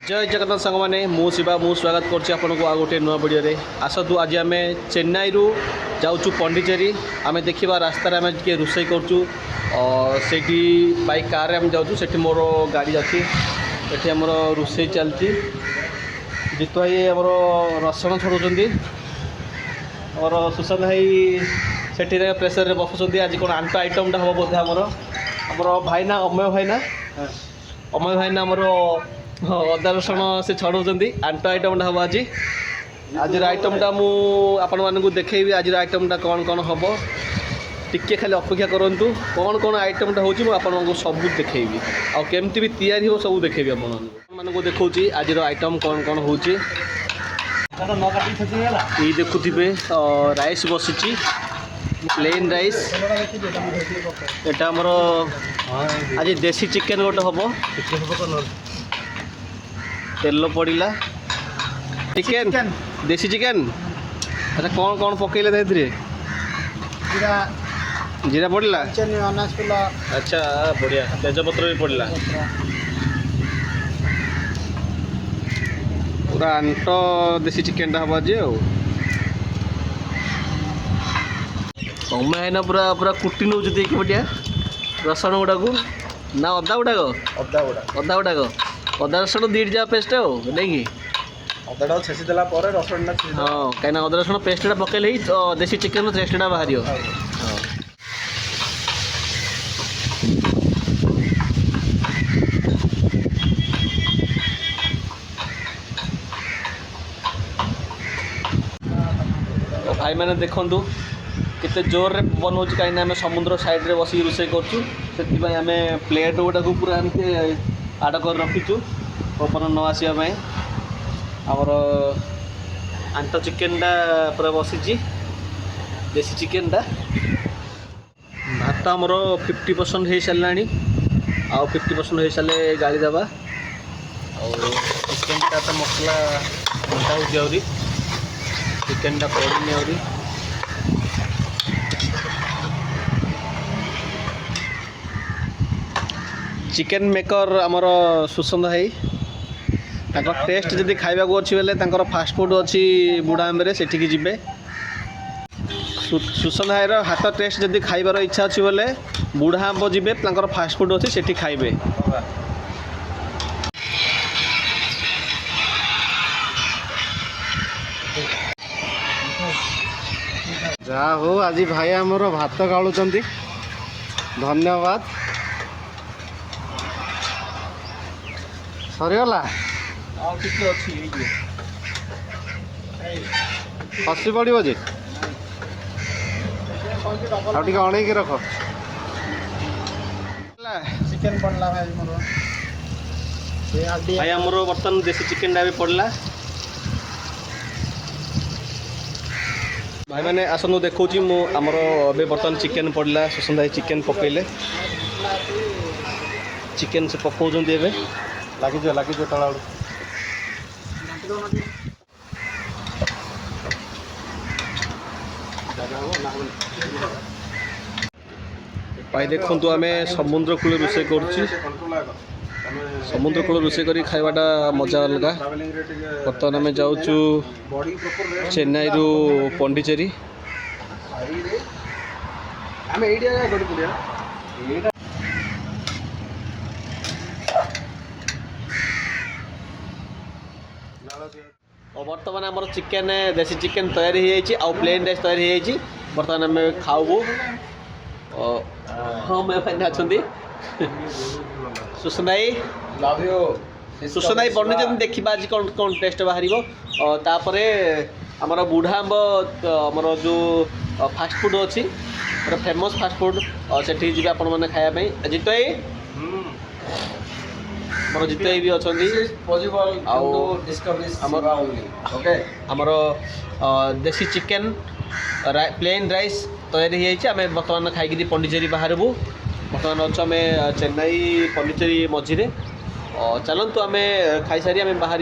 जय जगन्नाथ सांग मैंने मु शिवा मु स्वागत करछि आपनको आ गोटे नुआ वीडियो रे आसतु आज आम चेन्नई रु जाऊँ पौंडीचेरी आम देखा रास्तार आम टे रोषे करूँ से बाइक कार आम जाऊँ से मोर गाड़ी अच्छी ये आमर रोषे चलती जितु भाई आमर रसण छड़ाऊँ और सुशांत भाई से प्रेसर बसुँच आज कौन आंट आइटमटा हम बोधे आमर भाईना अमय भाईना आमर अदा रसुण से छड़ाऊँ आंट आइटमटा हम आज आज आइटमटा मुझे देखी आज आइटमटा कौन कौन हम टिके खाली अपेक्षा करूँ कौन कौन आइटमटा हो सब देखी आमती भी तैयारी हो सब देखी आपको देखा आज आइटम कौन कौन हो देखुवे राइस बसी प्लेन राइस एटा आमर आज देसी चिकेन गोटे हम तेल पड़ा चिकेन देसी चिकेन अच्छा कौन कौन पकईले जीरा पड़ा अच्छा बढ़िया तेजपत्र भी पड़ा पूरा आंट देसी चिकेन हम आज अम्मा है ना पूरा पूरा कुटी नौ बढ़िया रसुण गुड़ा को ना अदा गुड़ाक अदा गुड़ाक अदा रसुण दीट जा पेस्ट नहीं अदाटा छेसीदेला रसुण हाँ कहीं अदा रसुण पेस्टा पकड़े ही देसी चिकेन टेस्टा बाहर भाई मैंने देखूँ केते जोर रे बनाऊँ कहीं आम समुद्र साइड रे बस रोषे करें आम प्लेट गुटा को पूरा एमती आड़ कर रखीचु पवन न आसवाई आमर आंट चिकेनटा पूरा बसी देसी चिकेनटा भात आमर 50% हो सारा आउ 50% हो सारे गाड़ी देवा चिकेनटा तो मसला घंटा हो चिकेनटा पड़नी आहरी चिकेन मेकर आमर सुशांत भाई टेस्ट जदि खाइबा अच्छी बेले फास्ट फूड अच्छी बुढ़ाम्बे से जी सुशांत भाईर हाथ टेस्ट जदि खाइबार इच्छा अच्छी बेले बुढ़ाम्ब जी फास्ट फूड अच्छी से खाइबे जहा हो आज भाई आमर भात गालुंट धन्यवाद सरीगला खसी पड़ो जे आगे अणईक रख चिकेन पड़ला भाई आमर बर्तमान देसी चिकेनटा भी पड़ला भाई मैंने आसनु देखा आमर अबे बर्तमान चिकेन पड़ला सुशांत भाई चिकेन पकईले चिकेन से पकाउछन्ती एबे लगे तला भाई देखु आम समुद्र कूल रोषे कर समुद्र कूल रोषे कर खावाटा मजा अलग बर्तमान आम जाऊँ चेन्नई रु पौंडीचेरी और बर्तमान आमर चिकेन देसी चिकेन तैयारी हो प्लेन राइस तैयारी हो बर्तमान आम खाऊ हाँ मैं फाइन अच्छा सुशांत भाई बन देखा आज कौन कौन टेस्ट बाहर तापर आमर बुढ़ा आंब आमर जो फास्ट फूड अच्छी फेमस फास्ट फूड से जी आपण मैंने खायापी जित भाई मोर जित भाई भी अच्छा आमर देसी चिकेन प्लेन राइस तैयारी आम बर्तमान खाई पौंडीचेरी बाहरबू बर्तमान अच्छे आम चेन्नई पौंडीचेरी मझीरे चलतु आम खाई सारी आम बाहर